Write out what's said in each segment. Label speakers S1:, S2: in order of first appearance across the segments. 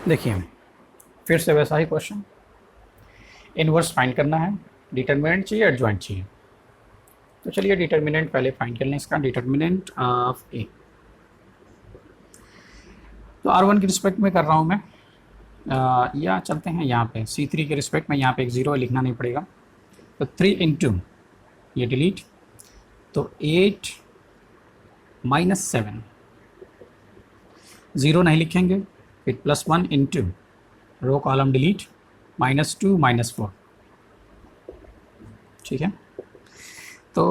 S1: देखिए फिर से वैसा ही क्वेश्चन, इनवर्स फाइंड करना है, डिटर्मिनेंट चाहिए, एडजॉइंट चाहिए। तो चलिए डिटर्मिनेंट पहले फाइंड कर लें इसका, डिटर्मिनेंट ऑफ ए। तो R1 के रिस्पेक्ट में कर रहा हूँ मैं, या चलते हैं यहाँ पे C3 के रिस्पेक्ट में, यहाँ पे एक ज़ीरो लिखना नहीं पड़ेगा। तो 3 इंटू ये डिलीट, तो 8 माइनस 7, ज़ीरो नहीं लिखेंगे, फिर +1 इंटू रो कॉलम डिलीट, -2 -4, ठीक है। तो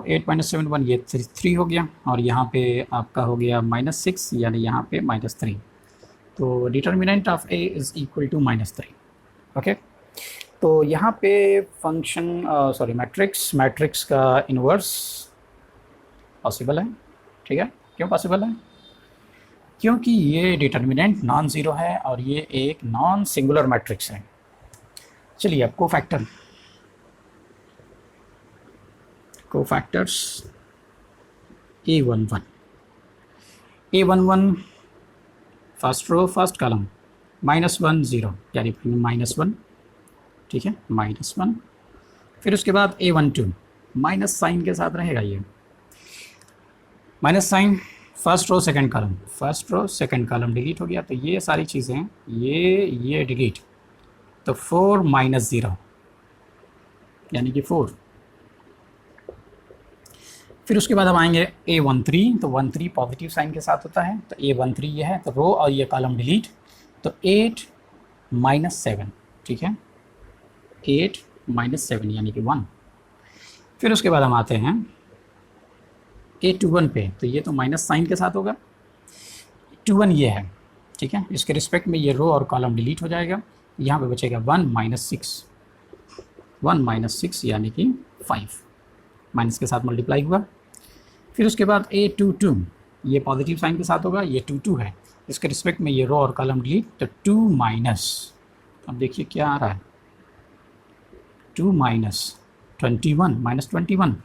S1: 8 माइनस 7 1, ये 3 हो गया, और यहाँ पे आपका हो गया -6, यानी यहाँ पे -3। तो determinant of A is equal to -3। Okay, तो यहाँ पे फंक्शन सॉरी मैट्रिक्स का इन्वर्स पॉसिबल है, ठीक है। क्यों पॉसिबल है? क्योंकि ये डिटर्मिनेंट नॉन ज़ीरो है और ये एक नॉन सिंगुलर मैट्रिक्स है। चलिए अब cofactors A11 first row first column, -1 0, यानी -1, ठीक है, -1। फिर उसके बाद A12 माइनस साइन के साथ रहेगा, ये minus sign, first row second column delete हो गया। तो ये सारी चीज़ें ये डिलीट, तो 4 माइनस 0 यानी कि 4। फिर उसके बाद हम आएंगे A13, तो 13 पॉजिटिव साइन के साथ होता है, तो A13 ये है, तो रो और ये कॉलम डिलीट, तो 8 माइनस 7, ठीक है, 8 माइनस 7 यानी कि 1। फिर उसके बाद हम आते हैं A21 पे, तो ये तो माइनस साइन के साथ होगा, 21 ये है, ठीक है। इसके रिस्पेक्ट में ये रो और कॉलम डिलीट हो जाएगा, यहाँ पे बचेगा 1 माइनस 6 यानी कि 5, माइनस के साथ मल्टीप्लाई हुआ। फिर उसके बाद A22 ये पॉजिटिव साइन के साथ होगा, ये 22 है, इसके रिस्पेक्ट में ये रो और कॉलम डिलीट, तो 2 माइनस, अब देखिए क्या आ रहा है, 2 माइनस 21 -21,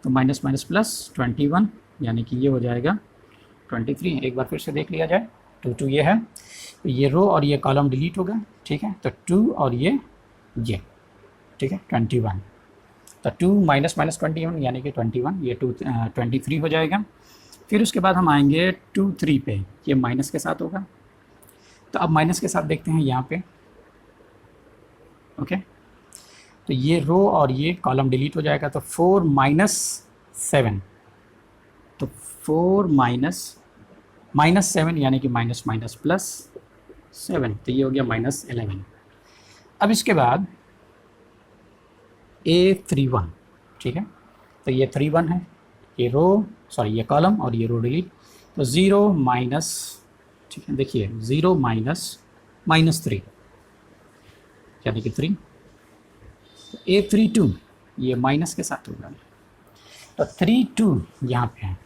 S1: तो माइनस माइनस प्लस 21 यानी कि ये हो जाएगा 23। एक बार फिर से देख लिया जाए, 2 ये है, तो ये रो और ये कॉलम डिलीट होगा, ठीक है, तो 2 और ये ठीक है 21, तो 2 माइनस माइनस 21 यानी कि 21, ये 23 हो जाएगा। फिर उसके बाद हम आएंगे 2 3 पे, ये माइनस के साथ होगा, तो अब माइनस के साथ देखते हैं यहाँ पे, ओके, तो ये रो और ये कॉलम डिलीट हो जाएगा, तो 4 माइनस 7, तो 4 माइनस 7 यानी कि माइनस माइनस प्लस 7, तो ये हो गया -11। अब इसके बाद A31, ठीक है, तो ये 31 है, ये ये कॉलम और ये रो डिलीट, तो 0 माइनस, ठीक है, देखिए 0 माइनस 3 यानी कि 3। तो A32 ये माइनस के साथ होगा, तो 32 यहाँ पे है,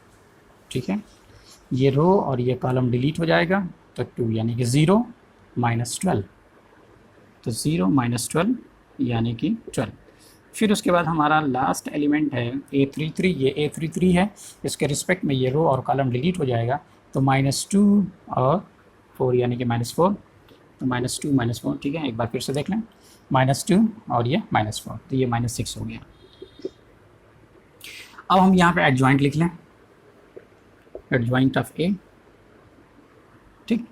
S1: ठीक है, ये रो और ये कॉलम डिलीट हो जाएगा, तो 2 यानी कि 0 माइनस 12, तो 0 माइनस 12 यानी कि 12। फिर उसके बाद हमारा लास्ट एलिमेंट है A33, ये A33 है, इसके रिस्पेक्ट में ये रो और कॉलम डिलीट हो जाएगा, तो -2 और 4 यानी कि -4, तो -2 -4, ठीक है। एक बार फिर से देख लें, -2 और ये -4, तो ये -6 हो गया। अब हम यहाँ पे एडजॉइंट लिख लें, एडजॉइंट ऑफ ए, ठीक।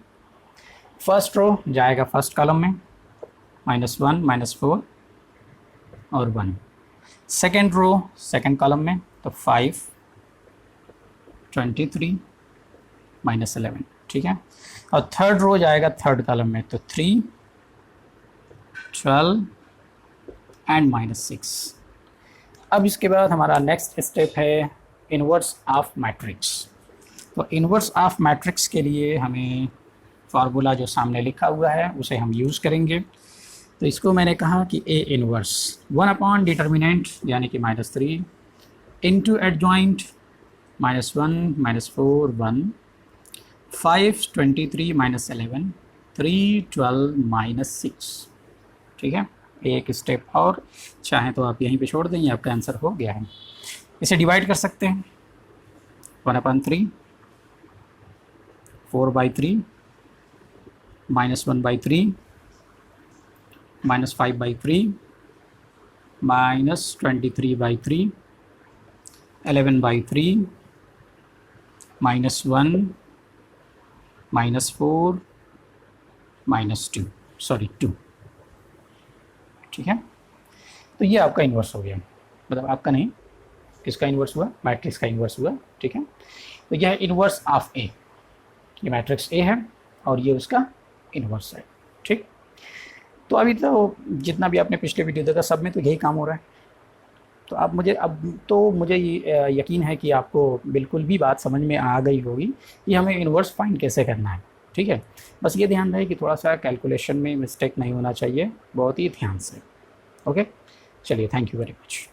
S1: फर्स्ट रो जाएगा फर्स्ट कॉलम में, -1 -4 और 1। सेकेंड रो सेकेंड कॉलम में, तो 5 23 -11, ठीक है। और थर्ड रो जाएगा थर्ड कॉलम में, तो 3 12 एंड -6। अब इसके बाद हमारा नेक्स्ट स्टेप है इनवर्स ऑफ मैट्रिक्स। तो इनवर्स ऑफ मैट्रिक्स के लिए हमें फार्मूला जो सामने लिखा हुआ है उसे हम यूज़ करेंगे। तो इसको मैंने कहा कि A इनवर्स 1 डिटर्मिनेंट यानी कि -3 इंटू एडजॉइंट -1 -4 1 5 23 -11 3 12 -6, ठीक है। एक स्टेप और, चाहे तो आप यहीं पे छोड़ दें, ये आपका आंसर हो गया है। इसे डिवाइड कर सकते हैं, 1/3 4/3 -1/3 -5/3 -23/3 11/3 -1 -4 -2 सॉरी 2। ठीक है, तो ये आपका इन्वर्स हो गया, मतलब आपका नहीं, किसका इन्वर्स हुआ, मैट्रिक्स का इन्वर्स हुआ। ठीक है, तो यह है इन्वर्स ऑफ ए, ये मैट्रिक्स ए है और ये उसका इन्वर्स है। ठीक, तो अभी तो जितना भी आपने पिछले वीडियो देखा सब में तो यही काम हो रहा है। तो अब मुझे यकीन है कि आपको बिल्कुल भी बात समझ में आ गई होगी कि हमें इन्वर्स फाइंड कैसे करना है। ठीक है, बस ये ध्यान रहे कि थोड़ा सा कैलकुलेशन में मिस्टेक नहीं होना चाहिए, बहुत ही ध्यान से। ओके, चलिए, थैंक यू वेरी मच।